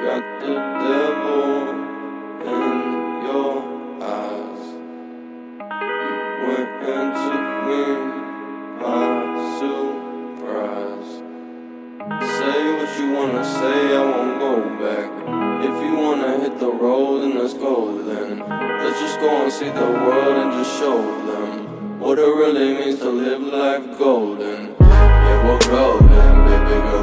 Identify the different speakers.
Speaker 1: got the devil in your eyes. You went and took me by surprise. Say what you wanna say, I won't go back. If you wanna hit the road, then let's go then. Let's just go and see the world and just show them what it really means to live life golden. Yeah, we're golden, baby girl.